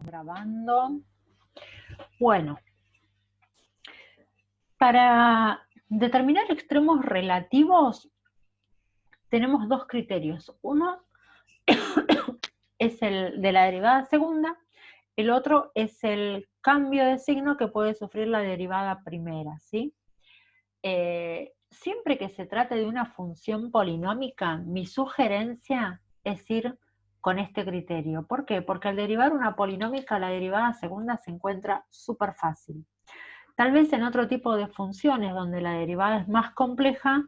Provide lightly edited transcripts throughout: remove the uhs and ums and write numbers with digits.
Grabando. Bueno, para determinar extremos relativos tenemos dos criterios. Uno es el de la derivada segunda, el otro es el cambio de signo que puede sufrir la derivada primera, ¿sí? Siempre que se trate de una función polinómica, mi sugerencia es ir con este criterio. ¿Por qué? Porque al derivar una polinómica, la derivada segunda se encuentra súper fácil. Tal vez en otro tipo de funciones donde la derivada es más compleja,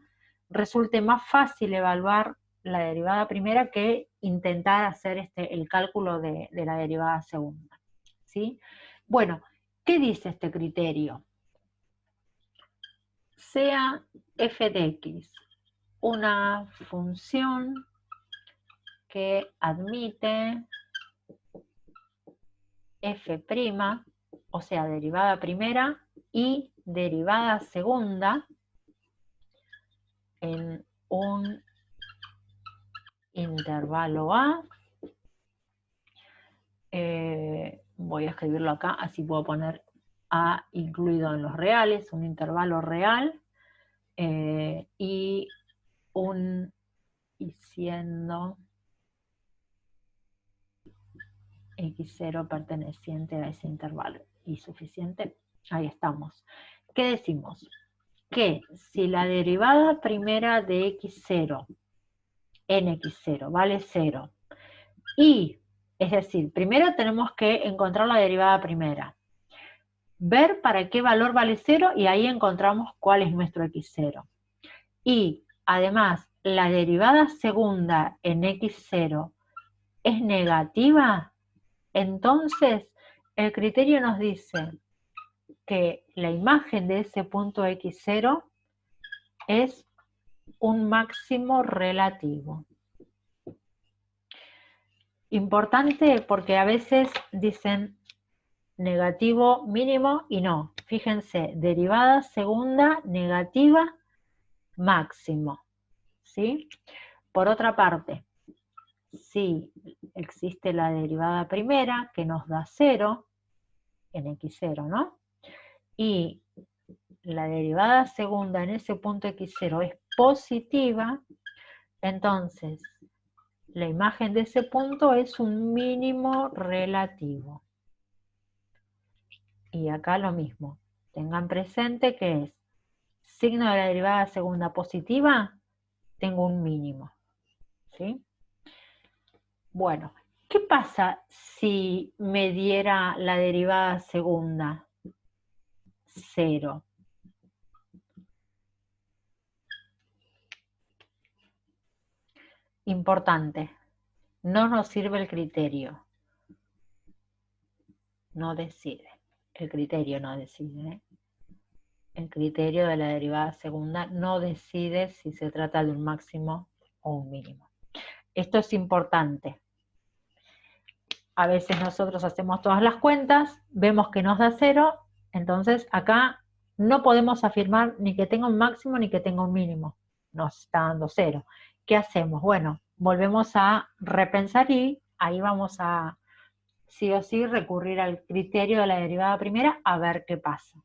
resulte más fácil evaluar la derivada primera que intentar hacer el cálculo de la derivada segunda, ¿sí? Bueno, ¿qué dice este criterio? Sea f de x una función que admite f', o sea, derivada primera y derivada segunda en un intervalo A. Voy a escribirlo acá, así puedo poner A incluido en los reales, un intervalo real, y siendo x0 perteneciente a ese intervalo. Y suficiente, ahí estamos. ¿Qué decimos? Que si la derivada primera de x0 en x0 vale 0, y, es decir, primero tenemos que encontrar la derivada primera, ver para qué valor vale 0 y ahí encontramos cuál es nuestro x0. Y además, la derivada segunda en x0 es negativa, entonces el criterio nos dice que la imagen de ese punto x0 es un máximo relativo. Importante porque a veces dicen negativo mínimo y no. Fíjense, derivada segunda negativa máximo, ¿sí? Por otra parte, si existe la derivada primera que nos da 0 en x0, ¿no? Y la derivada segunda en ese punto x0 es positiva, entonces la imagen de ese punto es un mínimo relativo. Y acá lo mismo. Tengan presente que es signo de la derivada segunda positiva, tengo un mínimo. ¿Sí? Bueno, ¿qué pasa si me diera la derivada segunda 0? Importante, no nos sirve el criterio. No decide. El criterio no decide, ¿eh? El criterio de la derivada segunda no decide si se trata de un máximo o un mínimo. Esto es importante. A veces nosotros hacemos todas las cuentas, vemos que nos da 0, entonces acá no podemos afirmar ni que tenga un máximo ni que tenga un mínimo. Nos está dando 0. ¿Qué hacemos? Bueno, volvemos a repensar y ahí vamos a, sí o sí, recurrir al criterio de la derivada primera a ver qué pasa.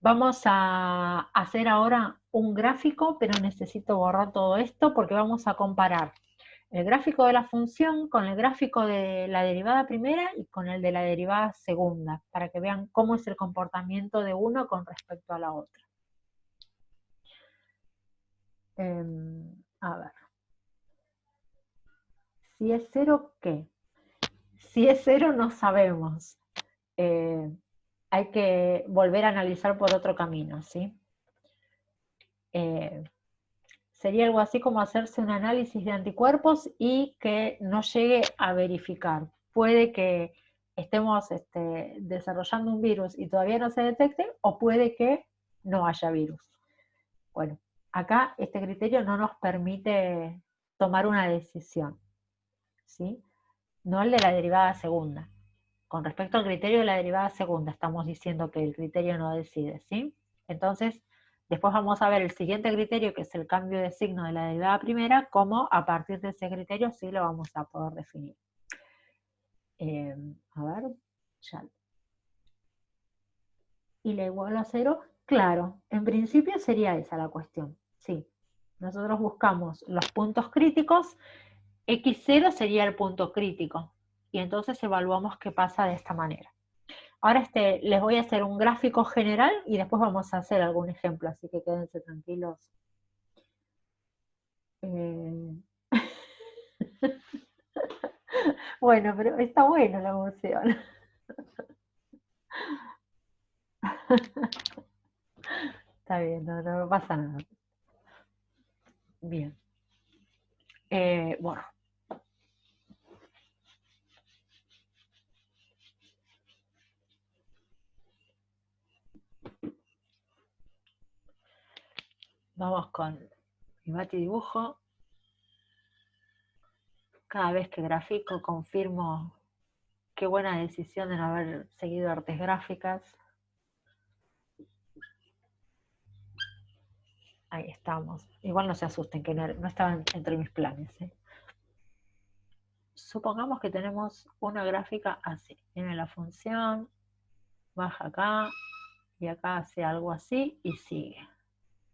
Vamos a hacer ahora un gráfico, pero necesito borrar todo esto porque vamos a comparar el gráfico de la función con el gráfico de la derivada primera y con el de la derivada segunda, para que vean cómo es el comportamiento de uno con respecto a la otra. A ver. Si es 0, ¿qué? Si es 0 no sabemos. Hay que volver a analizar por otro camino, ¿sí? Sería algo así como hacerse un análisis de anticuerpos y que no llegue a verificar. Puede que estemos desarrollando un virus y todavía no se detecte, o puede que no haya virus. Bueno, acá este criterio no nos permite tomar una decisión, ¿sí? No el de la derivada segunda. Con respecto al criterio de la derivada segunda, estamos diciendo que el criterio no decide, ¿sí? Entonces, después vamos a ver el siguiente criterio, que es el cambio de signo de la derivada primera, cómo a partir de ese criterio sí lo vamos a poder definir. A ver, ya. Y la igual a 0, claro, en principio sería esa la cuestión, sí. Nosotros buscamos los puntos críticos, x0 sería el punto crítico, y entonces evaluamos qué pasa de esta manera. Ahora les voy a hacer un gráfico general y después vamos a hacer algún ejemplo, así que quédense tranquilos. Bueno, pero está bueno la emoción. Está bien, no pasa nada. Bien. Bueno. Vamos con mi Mati dibujo. Cada vez que grafico confirmo qué buena decisión de no haber seguido artes gráficas. Ahí estamos. Igual no se asusten, que no estaban entre mis planes. Supongamos que tenemos una gráfica así. Tiene la función, baja acá, y acá hace algo así y sigue.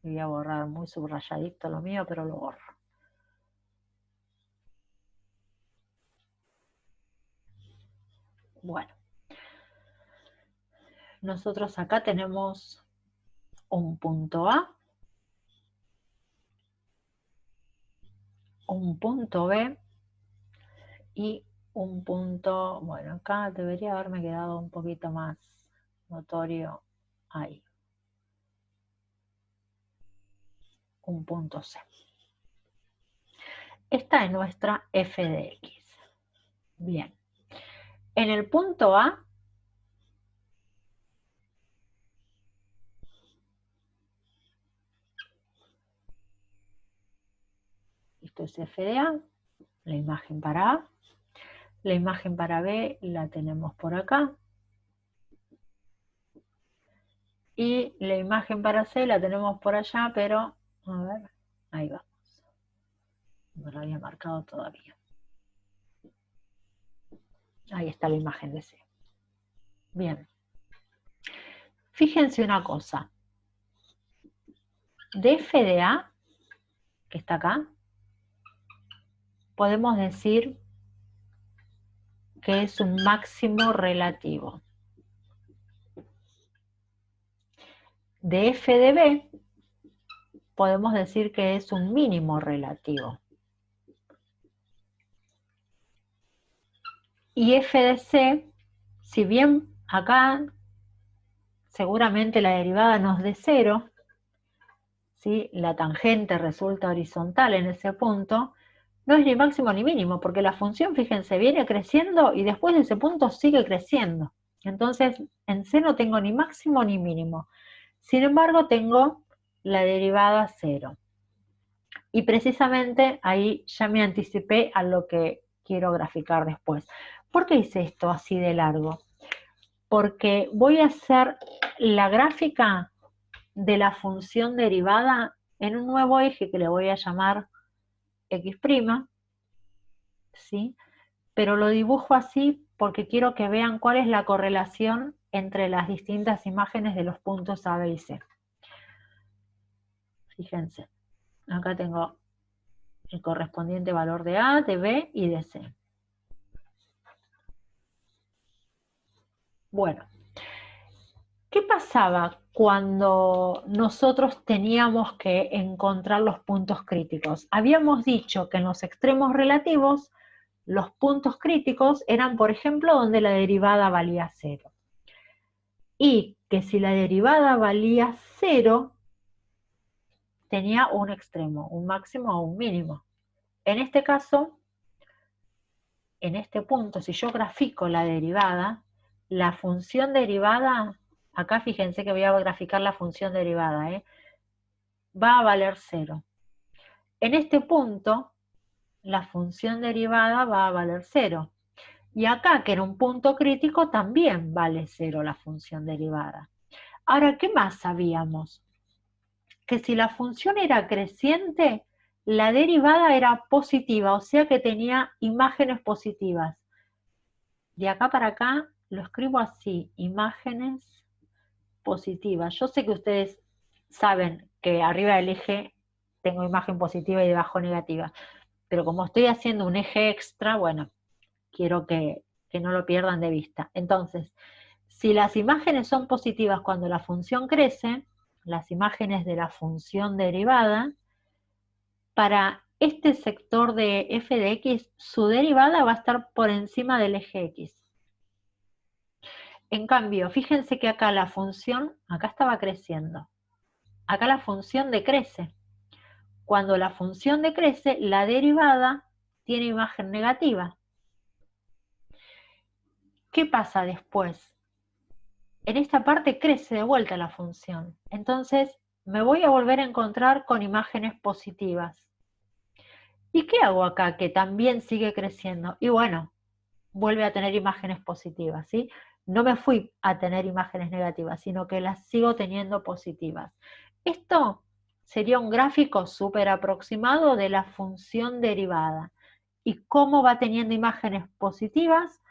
Voy a borrar muy subrayadito lo mío, pero lo borro. Bueno. Nosotros acá tenemos un punto A, un punto B y un punto, bueno, acá debería haberme quedado un poquito más notorio ahí. Un punto C. Esta es nuestra f de x. Bien. En el punto A, esto es f de A, la imagen para A. La imagen para B la tenemos por acá. Y la imagen para C la tenemos por allá, pero, a ver, ahí vamos. No lo había marcado todavía. Ahí está la imagen de C. Bien. Fíjense una cosa. De f de A, que está acá, podemos decir que es un máximo relativo. De f de B, podemos decir que es un mínimo relativo. Y f de C, si bien acá seguramente la derivada nos dé 0, ¿sí? La tangente resulta horizontal en ese punto, no es ni máximo ni mínimo, porque la función, fíjense, viene creciendo y después de ese punto sigue creciendo. Entonces, en C no tengo ni máximo ni mínimo. Sin embargo, tengo la derivada 0. Y precisamente ahí ya me anticipé a lo que quiero graficar después. ¿Por qué hice esto así de largo? Porque voy a hacer la gráfica de la función derivada en un nuevo eje que le voy a llamar x', ¿sí? Pero lo dibujo así porque quiero que vean cuál es la correlación entre las distintas imágenes de los puntos A, B y C. Fíjense, acá tengo el correspondiente valor de A, de B y de C. Bueno, ¿qué pasaba cuando nosotros teníamos que encontrar los puntos críticos? Habíamos dicho que en los extremos relativos los puntos críticos eran, por ejemplo, donde la derivada valía 0. Y que si la derivada valía 0, tenía un extremo, un máximo o un mínimo. En este caso, en este punto, si yo grafico la derivada, la función derivada, acá fíjense que voy a graficar la función derivada, va a valer 0. En este punto, la función derivada va a valer 0. Y acá, que era un punto crítico, también vale 0 la función derivada. Ahora, ¿qué más sabíamos? Que si la función era creciente, la derivada era positiva, o sea que tenía imágenes positivas. De acá para acá lo escribo así, imágenes positivas. Yo sé que ustedes saben que arriba del eje tengo imagen positiva y debajo negativa, pero como estoy haciendo un eje extra, bueno, quiero que no lo pierdan de vista. Entonces, si las imágenes son positivas cuando la función crece, las imágenes de la función derivada, para este sector de f de x, su derivada va a estar por encima del eje x. En cambio, fíjense que acá la función, acá estaba creciendo. Acá la función decrece. Cuando la función decrece, la derivada tiene imagen negativa. ¿Qué pasa después? En esta parte crece de vuelta la función. Entonces, me voy a volver a encontrar con imágenes positivas. ¿Y qué hago acá que también sigue creciendo? Y bueno, vuelve a tener imágenes positivas, ¿sí? No me fui a tener imágenes negativas, sino que las sigo teniendo positivas. Esto sería un gráfico súper aproximado de la función derivada y cómo va teniendo imágenes positivas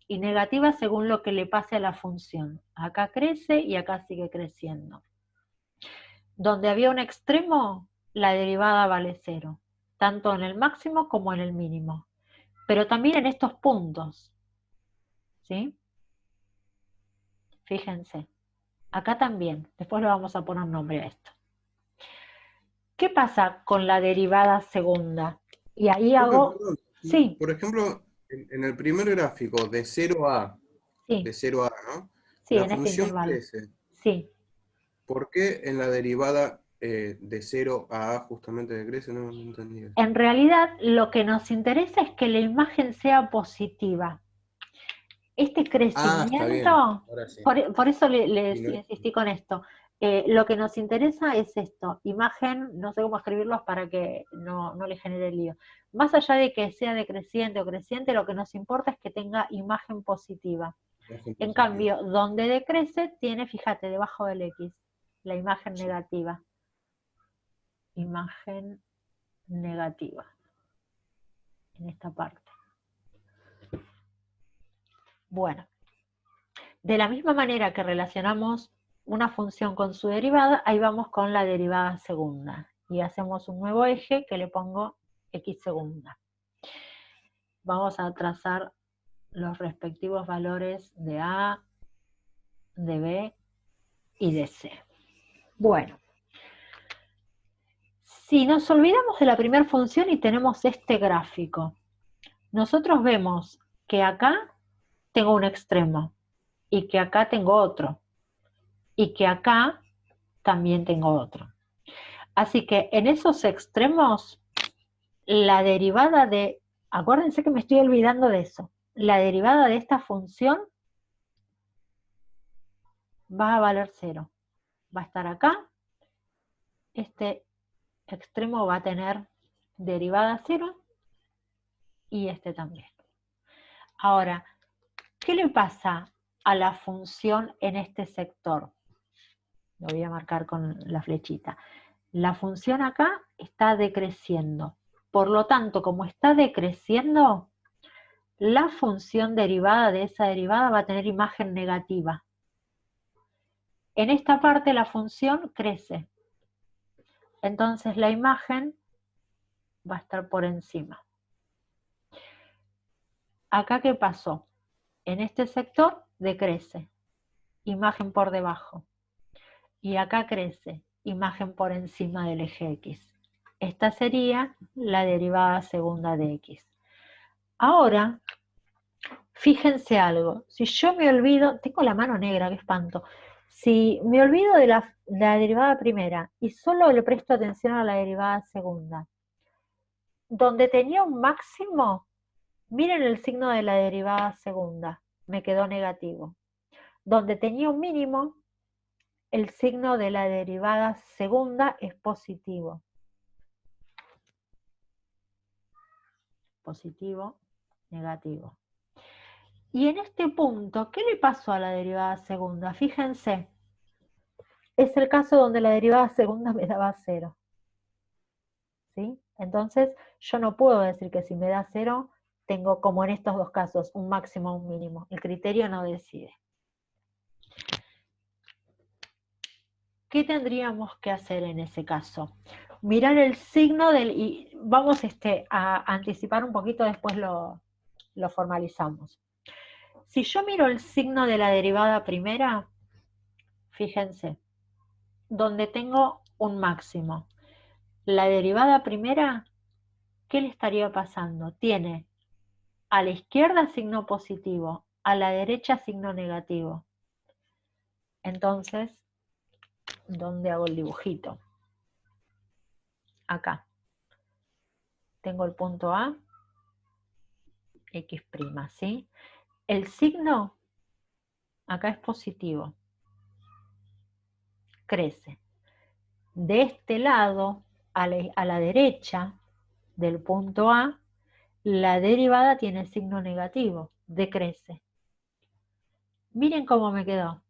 y negativas según lo que le pase a la función. Acá crece y acá sigue creciendo. Donde había un extremo, la derivada vale 0, tanto en el máximo como en el mínimo, pero también en estos puntos, ¿sí? Fíjense, acá también, después le vamos a poner nombre a esto. ¿Qué pasa con la derivada segunda? Y ahí Profe, hago, perdón. sí, Por ejemplo, en el primer gráfico sí, de 0 a, ¿no? sí, La en este función intervalo, crece. sí. ¿Por qué en la derivada de 0 a justamente decrece? No, no entendí eso. En realidad lo que nos interesa es que la imagen sea positiva. Este Ah, está bien. crecimiento, Ahora sí. por eso Y no- insistí con esto. Lo que nos interesa es esto, imagen, no sé cómo escribirlos para que no le genere lío. Más allá de que sea decreciente o creciente, lo que nos importa es que tenga imagen positiva. imagen En positiva. cambio, donde decrece, tiene, fíjate, debajo del X, la imagen Sí. negativa. Imagen negativa, en esta parte. Bueno, de la misma manera que relacionamos una función con su derivada, ahí vamos con la derivada segunda. Y hacemos un nuevo eje que le pongo x segunda. Vamos a trazar los respectivos valores de A, de B y de C. Bueno, si nos olvidamos de la primera función y tenemos este gráfico, nosotros vemos que acá tengo un extremo y que acá tengo otro y que acá también tengo otro. Así que en esos extremos, la derivada de, acuérdense que me estoy olvidando de eso, la derivada de esta función va a valer 0. Va a estar acá, este extremo va a tener derivada 0 y este también. Ahora, ¿qué le pasa a la función en este sector? Lo voy a marcar con la flechita. La función acá está decreciendo. Por lo tanto, como está decreciendo, la función derivada de esa derivada va a tener imagen negativa. En esta parte la función crece. Entonces la imagen va a estar por encima. ¿Acá qué pasó? En este sector decrece, imagen por debajo. Y acá crece, imagen por encima del eje X. Esta sería la derivada segunda de X. Ahora, fíjense algo. Si yo me olvido, tengo la mano negra, qué espanto. Si me olvido de la derivada primera y solo le presto atención a la derivada segunda, donde tenía un máximo, miren el signo de la derivada segunda, me quedó negativo. Donde tenía un mínimo, el signo de la derivada segunda es positivo. Positivo, negativo. Y en este punto, ¿qué le pasó a la derivada segunda? Fíjense, es el caso donde la derivada segunda me daba 0. ¿Sí? Entonces, yo no puedo decir que si me da 0 tengo, como en estos dos casos, un máximo o un mínimo. El criterio no decide. ¿Qué tendríamos que hacer en ese caso? Mirar el signo y vamos a anticipar un poquito, después lo formalizamos. Si yo miro el signo de la derivada primera, fíjense, donde tengo un máximo, la derivada primera, ¿qué le estaría pasando? Tiene a la izquierda signo positivo, a la derecha signo negativo. Entonces, ¿dónde hago el dibujito? Acá. Tengo el punto A, X', ¿sí? El signo acá es positivo. Crece. De este lado, a la derecha del punto A, la derivada tiene signo negativo, decrece. Miren cómo me quedó.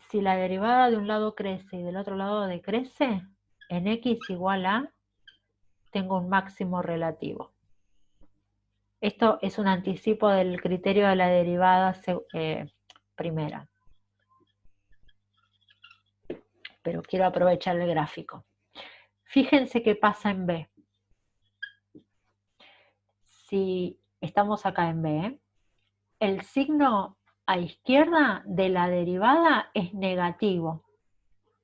Si la derivada de un lado crece y del otro lado decrece, en X igual a, tengo un máximo relativo. Esto es un anticipo del criterio de la derivada primera. Pero quiero aprovechar el gráfico. Fíjense qué pasa en B. Si estamos acá en B, el signo a izquierda de la derivada es negativo.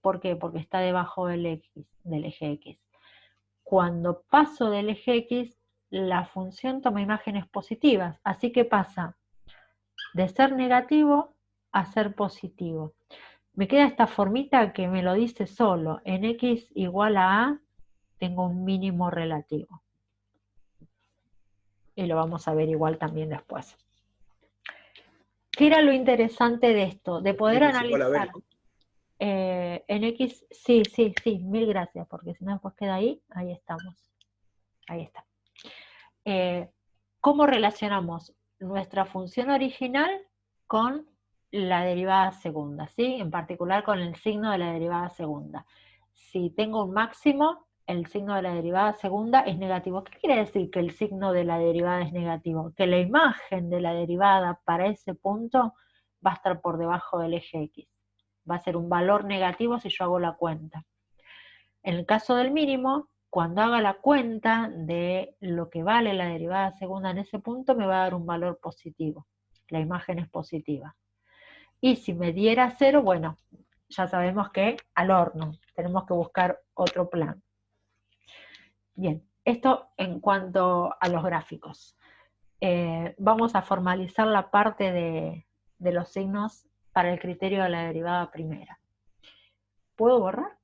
¿Por qué? Porque está debajo del eje X. Cuando paso del eje X, la función toma imágenes positivas. Así que pasa de ser negativo a ser positivo. Me queda esta formita que me lo dice solo. En X igual a tengo un mínimo relativo. Y lo vamos a ver igual también después. ¿Qué era lo interesante de esto? De poder analizar. En X, sí, mil gracias, porque si no después queda ahí estamos. Ahí está. ¿Cómo relacionamos nuestra función original con la derivada segunda? ¿Sí? En particular con el signo de la derivada segunda. Si tengo un máximo, el signo de la derivada segunda es negativo. ¿Qué quiere decir que el signo de la derivada es negativo? Que la imagen de la derivada para ese punto va a estar por debajo del eje X. Va a ser un valor negativo si yo hago la cuenta. En el caso del mínimo, cuando haga la cuenta de lo que vale la derivada segunda en ese punto, me va a dar un valor positivo. La imagen es positiva. Y si me diera 0, bueno, ya sabemos que al horno. Tenemos que buscar otro plan. Bien, esto en cuanto a los gráficos. Vamos a formalizar la parte de los signos para el criterio de la derivada primera. ¿Puedo borrar?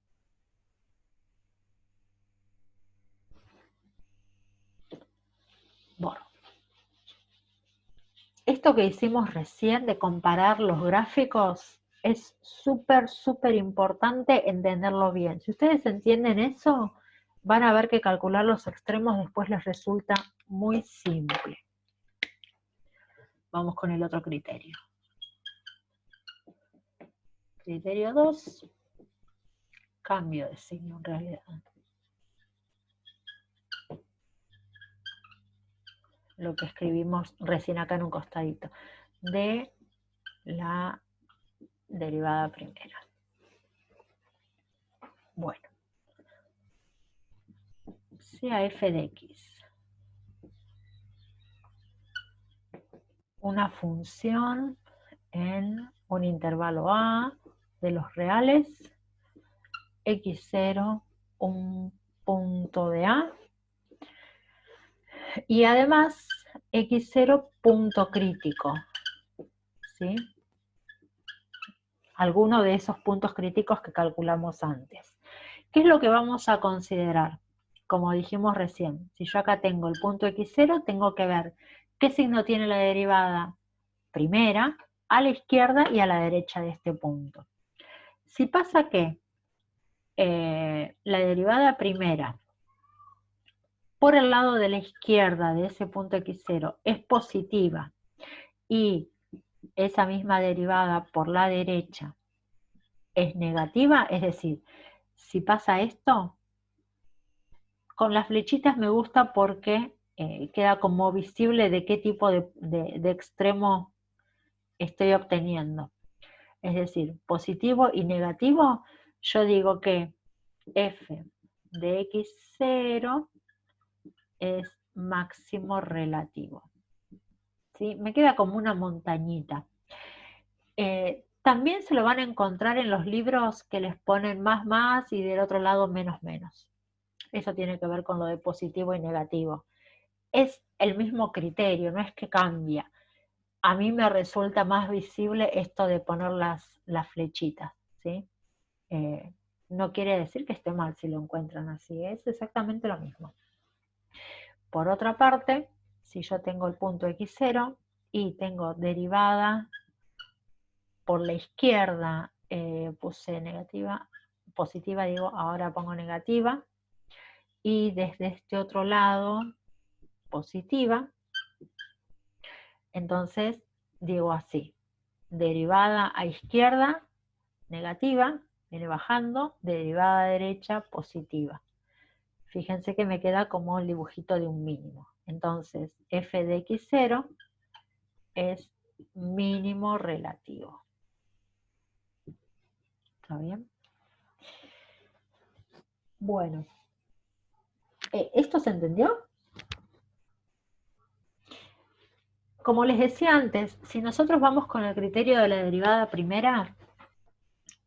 Borro. Esto que hicimos recién de comparar los gráficos es súper importante entenderlo bien. Si ustedes entienden eso, van a ver que calcular los extremos después les resulta muy simple. Vamos con el otro criterio. Criterio 2, cambio de signo en realidad. Lo que escribimos recién acá en un costadito, de la derivada primera. Bueno, si a f de x una función en un intervalo A de los reales, x0, un punto de A, y además x0 punto crítico, ¿sí? Alguno de esos puntos críticos que calculamos antes. ¿Qué es lo que vamos a considerar? Como dijimos recién, si yo acá tengo el punto x0, tengo que ver qué signo tiene la derivada primera, a la izquierda y a la derecha de este punto. Si pasa que la derivada primera por el lado de la izquierda de ese punto x0 es positiva y esa misma derivada por la derecha es negativa, es decir, si pasa esto, con las flechitas me gusta porque queda como visible de qué tipo de extremo estoy obteniendo. Es decir, positivo y negativo, yo digo que f de x0 es máximo relativo. ¿Sí? Me queda como una montañita. También se lo van a encontrar en los libros que les ponen más y del otro lado menos. Eso tiene que ver con lo de positivo y negativo. Es el mismo criterio, no es que cambia. A mí me resulta más visible esto de poner las flechitas, ¿sí? No quiere decir que esté mal si lo encuentran así, es exactamente lo mismo. Por otra parte, si yo tengo el punto x0 y tengo derivada por la izquierda, puse negativa, positiva digo, ahora pongo negativa, y desde este otro lado, positiva, entonces digo así, derivada a izquierda, negativa, viene bajando, derivada a derecha, positiva. Fíjense que me queda como el dibujito de un mínimo. Entonces, f de x0 es mínimo relativo. ¿Está bien? Bueno, ¿esto se entendió? Como les decía antes, si nosotros vamos con el criterio de la derivada primera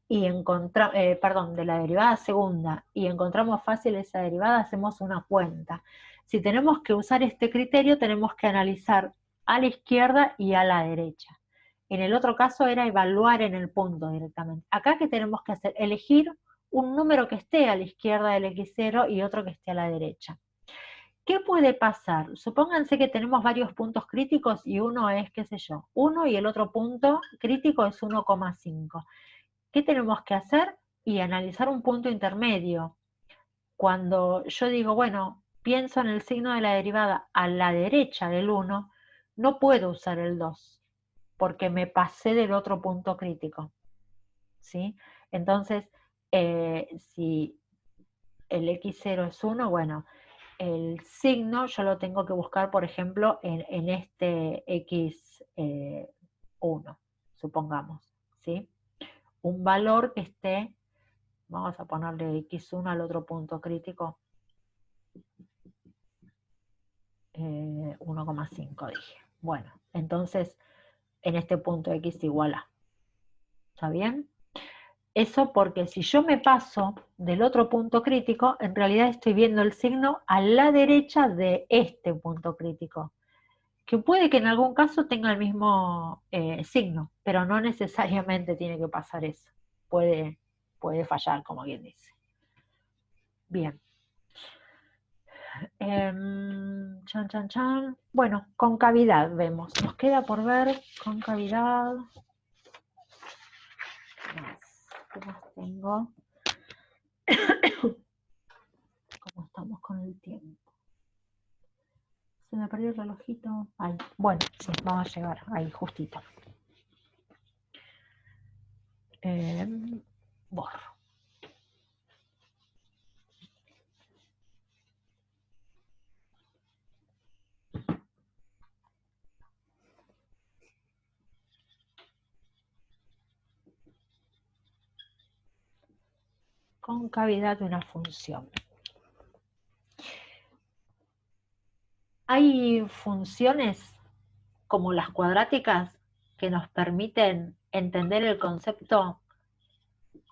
y de la derivada segunda y encontramos fácil esa derivada, hacemos una cuenta. Si tenemos que usar este criterio, tenemos que analizar a la izquierda y a la derecha. En el otro caso era evaluar en el punto directamente. Acá, ¿qué tenemos que hacer? Elegir un número que esté a la izquierda del x0 y otro que esté a la derecha. ¿Qué puede pasar? Supónganse que tenemos varios puntos críticos y uno es, qué sé yo, 1 y el otro punto crítico es 1,5. ¿Qué tenemos que hacer? Y analizar un punto intermedio. Cuando yo digo, bueno, pienso en el signo de la derivada a la derecha del 1, no puedo usar el 2, porque me pasé del otro punto crítico. ¿Sí? Entonces, si el x0 es 1, bueno, el signo yo lo tengo que buscar, por ejemplo, en este x1, supongamos, ¿sí? Un valor que esté, vamos a ponerle x1 al otro punto crítico, 1,5 dije. Bueno, entonces, en este punto x igual a. ¿Está bien? Eso porque si yo me paso del otro punto crítico, en realidad estoy viendo el signo a la derecha de este punto crítico, que puede que en algún caso tenga el mismo signo, pero no necesariamente tiene que pasar eso. Puede fallar, como quien dice. Bien. Bueno, concavidad vemos. Nos queda por ver concavidad. ¿Qué más tengo? ¿Cómo estamos con el tiempo? Se me perdió el relojito. Ahí. Bueno, sí, vamos a llegar ahí justito. Borro. Concavidad de una función. Hay funciones como las cuadráticas que nos permiten entender el concepto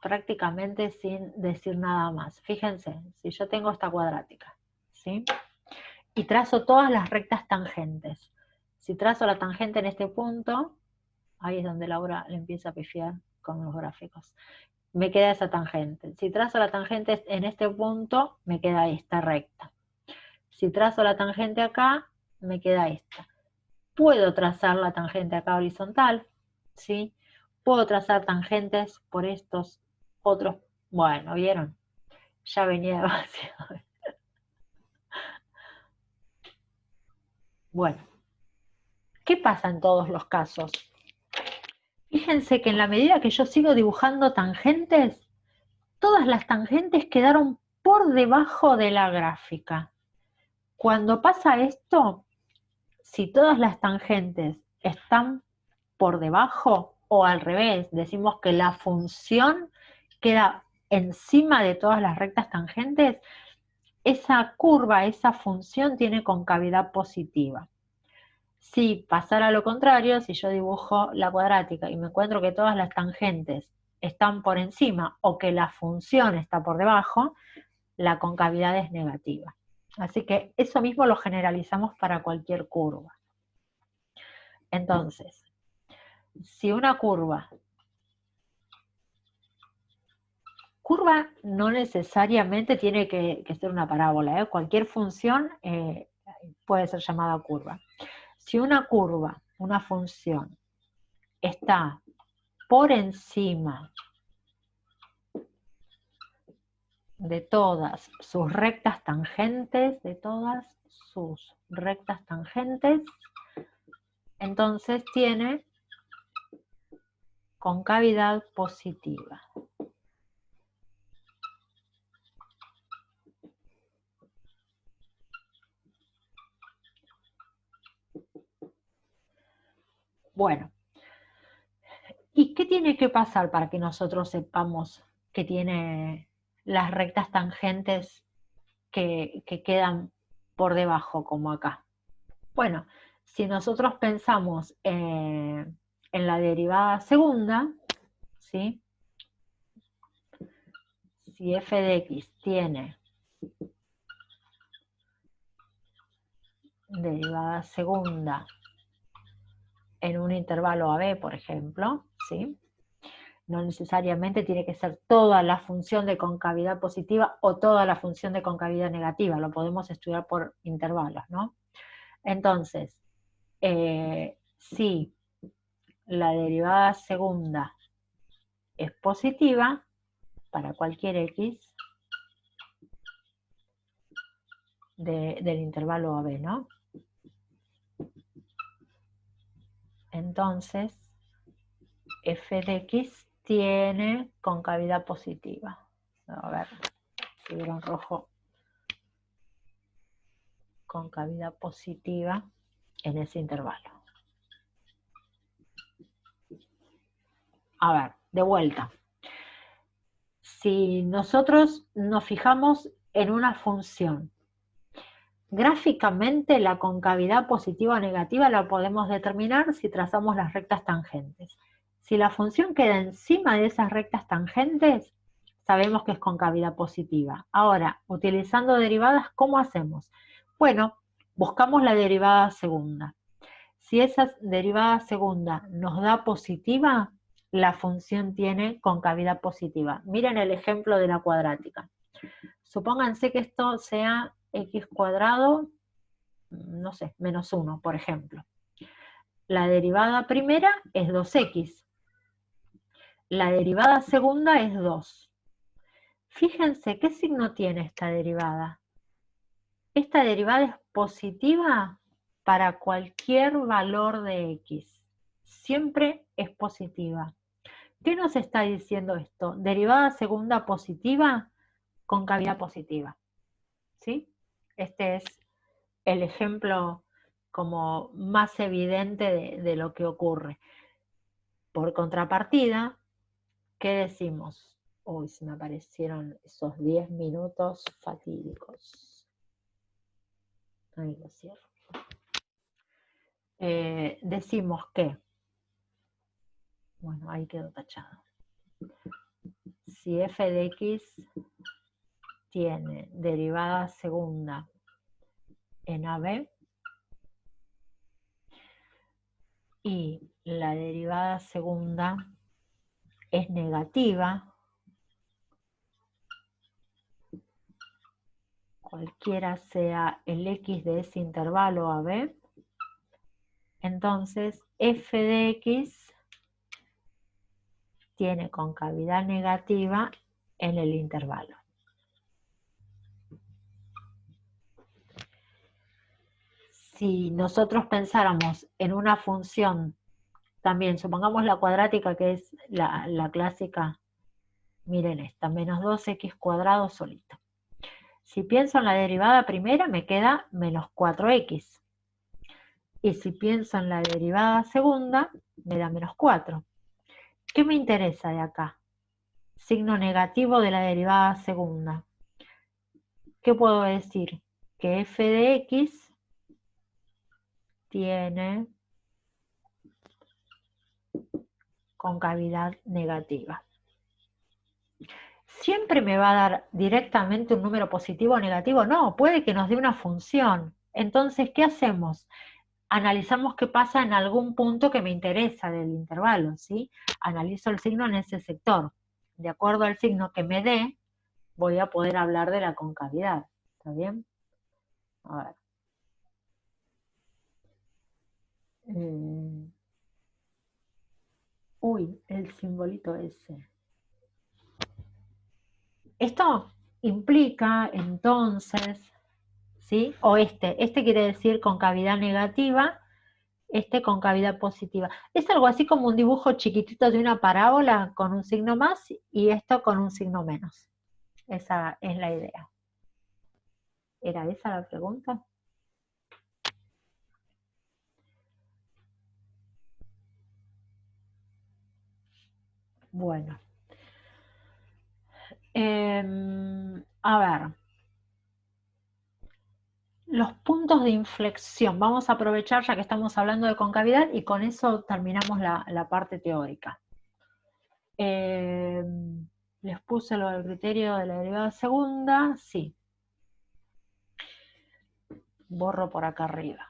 prácticamente sin decir nada más. Fíjense, si yo tengo esta cuadrática, ¿sí? Y trazo todas las rectas tangentes. Si trazo la tangente en este punto, ahí es donde Laura le empieza a pifiar con los gráficos. Me queda esa tangente. Si trazo la tangente en este punto, me queda esta recta. Si trazo la tangente acá, me queda esta. Puedo trazar la tangente acá horizontal, ¿sí? Puedo trazar tangentes por estos otros. Bueno, ¿vieron? Ya venía demasiado. Bueno, ¿qué pasa en todos los casos? Fíjense que en la medida que yo sigo dibujando tangentes, todas las tangentes quedaron por debajo de la gráfica. Cuando pasa esto, si todas las tangentes están por debajo o al revés, decimos que la función queda encima de todas las rectas tangentes, esa curva, esa función tiene concavidad positiva. Si pasara lo contrario, si yo dibujo la cuadrática y me encuentro que todas las tangentes están por encima o que la función está por debajo, la concavidad es negativa. Así que eso mismo lo generalizamos para cualquier curva. Entonces, si una curva no necesariamente tiene que ser una parábola, ¿eh? Cualquier función puede ser llamada curva. Si una curva, una función, está por encima de todas sus rectas tangentes, entonces tiene concavidad positiva. Bueno, ¿y qué tiene que pasar para que nosotros sepamos que tiene las rectas tangentes que quedan por debajo, como acá? Bueno, si nosotros pensamos en la derivada segunda, ¿sí? Si f de x tiene derivada segunda en un intervalo AB, por ejemplo, ¿sí? No necesariamente tiene que ser toda la función de concavidad positiva o toda la función de concavidad negativa, lo podemos estudiar por intervalos, ¿no? Entonces, si la derivada segunda es positiva para cualquier x del intervalo AB, ¿no? Entonces, f de x tiene concavidad positiva. A ver, si vieron rojo, concavidad positiva en ese intervalo. A ver, de vuelta. Si nosotros nos fijamos en una función, gráficamente la concavidad positiva o negativa la podemos determinar si trazamos las rectas tangentes. Si la función queda encima de esas rectas tangentes, sabemos que es concavidad positiva. Ahora, utilizando derivadas, ¿cómo hacemos? Bueno, buscamos la derivada segunda. Si esa derivada segunda nos da positiva, la función tiene concavidad positiva. Miren el ejemplo de la cuadrática. Supónganse que esto sea x cuadrado, no sé, menos 1, por ejemplo. La derivada primera es 2x. La derivada segunda es 2. Fíjense, ¿qué signo tiene esta derivada? Esta derivada es positiva para cualquier valor de x. Siempre es positiva. ¿Qué nos está diciendo esto? Derivada segunda positiva, concavidad positiva. ¿Sí? Este es el ejemplo como más evidente de lo que ocurre. Por contrapartida, ¿qué decimos? Uy, se me aparecieron esos 10 minutos fatídicos. Ahí lo cierro. Decimos que, bueno, ahí quedó tachado. Si f de x tiene derivada segunda en AB y la derivada segunda es negativa, cualquiera sea el x de ese intervalo AB, entonces f de x tiene concavidad negativa en el intervalo. Si nosotros pensáramos en una función, también supongamos la cuadrática, que es la clásica, miren esta, menos 2x cuadrado solito. Si pienso en la derivada primera, me queda menos 4x. Y si pienso en la derivada segunda, me da menos 4. ¿Qué me interesa de acá? Signo negativo de la derivada segunda. ¿Qué puedo decir? Que f de x tiene concavidad negativa. ¿Siempre me va a dar directamente un número positivo o negativo? No, puede que nos dé una función. Entonces, ¿qué hacemos? Analizamos qué pasa en algún punto que me interesa del intervalo, ¿sí? Analizo el signo en ese sector. De acuerdo al signo que me dé, voy a poder hablar de la concavidad. ¿Está bien? A ver. Uy, el simbolito ese. Esto implica entonces, ¿sí? O este quiere decir concavidad negativa, este concavidad positiva. Es algo así como un dibujo chiquitito de una parábola con un signo más y esto con un signo menos. Esa es la idea. ¿Era esa la pregunta? Bueno. A ver. Los puntos de inflexión. Vamos a aprovechar ya que estamos hablando de concavidad y con eso terminamos la parte teórica. Les puse lo del criterio de la derivada segunda. Sí. Borro por acá arriba.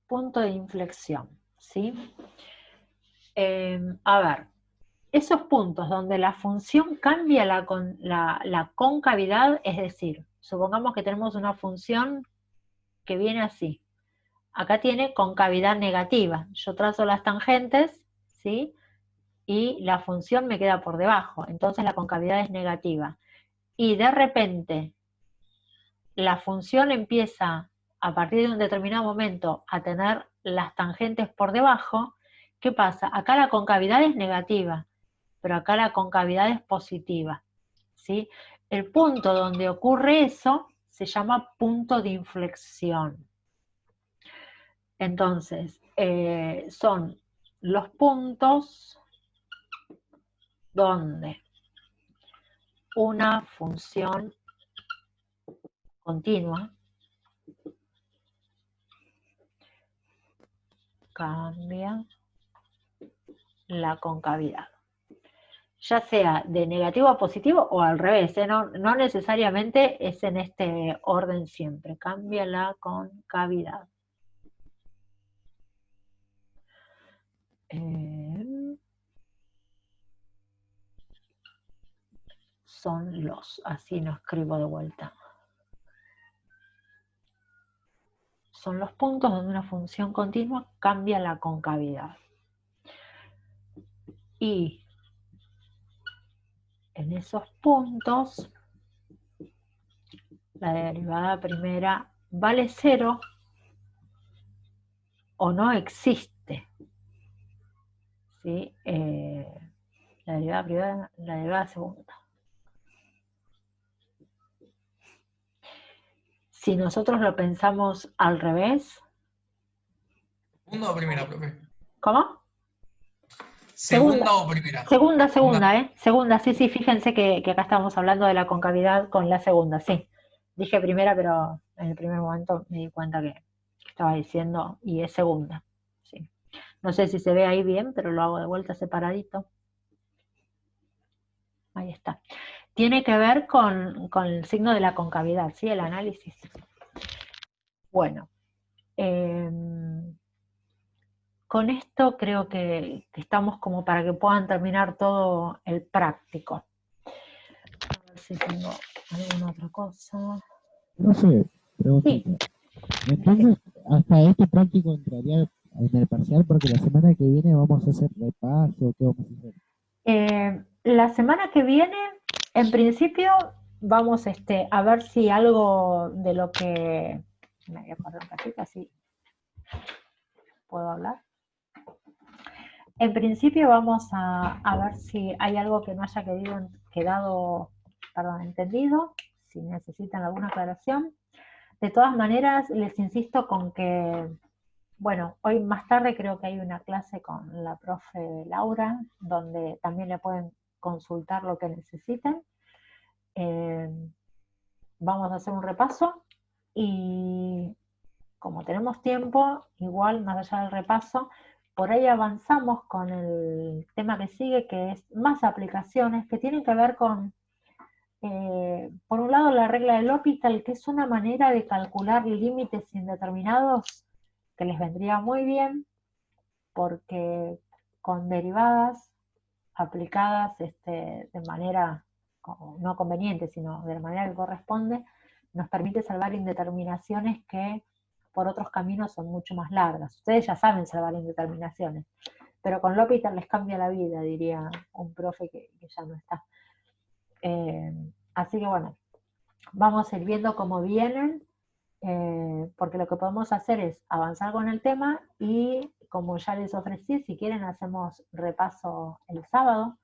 Punto de inflexión, ¿sí? A ver, esos puntos donde la función cambia la concavidad, es decir, supongamos que tenemos una función que viene así. Acá tiene concavidad negativa. Yo trazo las tangentes, ¿sí? Y la función me queda por debajo. Entonces la concavidad es negativa. Y de repente la función empieza a partir de un determinado momento a tener las tangentes por debajo. ¿Qué pasa? Acá la concavidad es negativa, pero acá la concavidad es positiva, ¿sí? El punto donde ocurre eso se llama punto de inflexión. Entonces, son los puntos donde una función continua cambia la concavidad. Ya sea de negativo a positivo o al revés, no necesariamente es en este orden siempre. Cambia la concavidad. Son los, así no escribo de vuelta. Son los puntos donde una función continua cambia la concavidad. Y en esos puntos, la derivada primera vale 0 o no existe. ¿Sí? La derivada primera, la derivada segunda. Si nosotros lo pensamos al revés. ¿Segunda o primera, profe? ¿Cómo? ¿Segunda o primera? Segunda, Segunda, sí, fíjense que acá estamos hablando de la concavidad con la segunda, sí. Dije primera, pero en el primer momento me di cuenta que estaba diciendo y es segunda. Sí. No sé si se ve ahí bien, pero lo hago de vuelta separadito. Ahí está. Tiene que ver con el signo de la concavidad, ¿sí? El análisis. Bueno. Con esto creo que estamos como para que puedan terminar todo el práctico. A ver si tengo alguna otra cosa. No sé, preguntita. Sí. Entonces, hasta este práctico entraría en el parcial? Porque la semana que viene vamos a hacer repaso, ¿qué vamos a hacer? La semana que viene, en principio, vamos a ver si algo de lo que... Me voy a poner un ratito así puedo hablar. En principio vamos a ver si hay algo que no haya quedado entendido, si necesitan alguna aclaración. De todas maneras, les insisto con que, bueno, hoy más tarde creo que hay una clase con la profe Laura, donde también le pueden consultar lo que necesiten. Vamos a hacer un repaso y como tenemos tiempo, igual más allá del repaso, por ahí avanzamos con el tema que sigue, que es más aplicaciones que tienen que ver con, por un lado, la regla del L'Hopital, que es una manera de calcular límites indeterminados que les vendría muy bien, porque con derivadas aplicadas de manera no conveniente, sino de la manera que corresponde, nos permite salvar indeterminaciones que por otros caminos son mucho más largas. Ustedes ya saben salvar indeterminaciones, pero con L'Hopital les cambia la vida, diría un profe que ya no está. Así que bueno, vamos a ir viendo cómo vienen, porque lo que podemos hacer es avanzar con el tema y, como ya les ofrecí, si quieren hacemos repaso el sábado,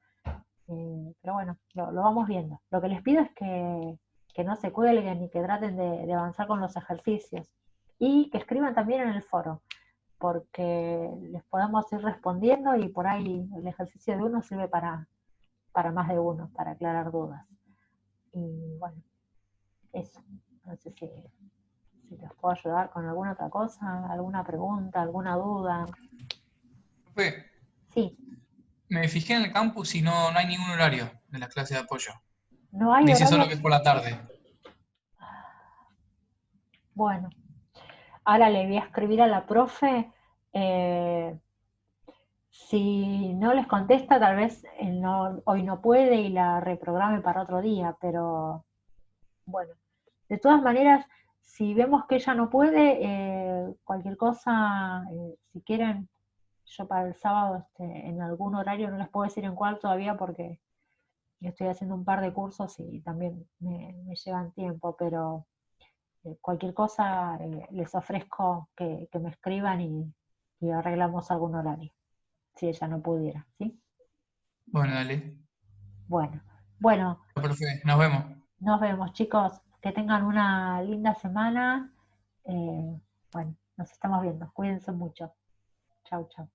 pero bueno, lo vamos viendo. Lo que les pido es que no se cuelguen y que traten de avanzar con los ejercicios y que escriban también en el foro, porque les podemos ir respondiendo y por ahí el ejercicio de uno sirve para más de uno, para aclarar dudas. Y bueno, eso. No sé si les puedo ayudar con alguna otra cosa, alguna pregunta, alguna duda. Profe, Sí, me fijé en el campus y no hay ningún horario de las clases de apoyo. no hay Dice horario. solo que es por la tarde. Bueno, ahora le voy a escribir a la profe. Si no les contesta, tal vez hoy no puede y la reprograme para otro día, pero bueno, de todas maneras, si vemos que ella no puede, cualquier cosa, si quieren, yo para el sábado en algún horario, no les puedo decir en cuál todavía porque estoy haciendo un par de cursos y también me llevan tiempo, pero cualquier cosa les ofrezco que me escriban y arreglamos algún horario, si ella no pudiera, ¿sí? Bueno, dale. Bueno, Profe, nos vemos. nos vemos, chicos. Que tengan una linda semana. Bueno, nos estamos viendo. Cuídense mucho. Chau, chau.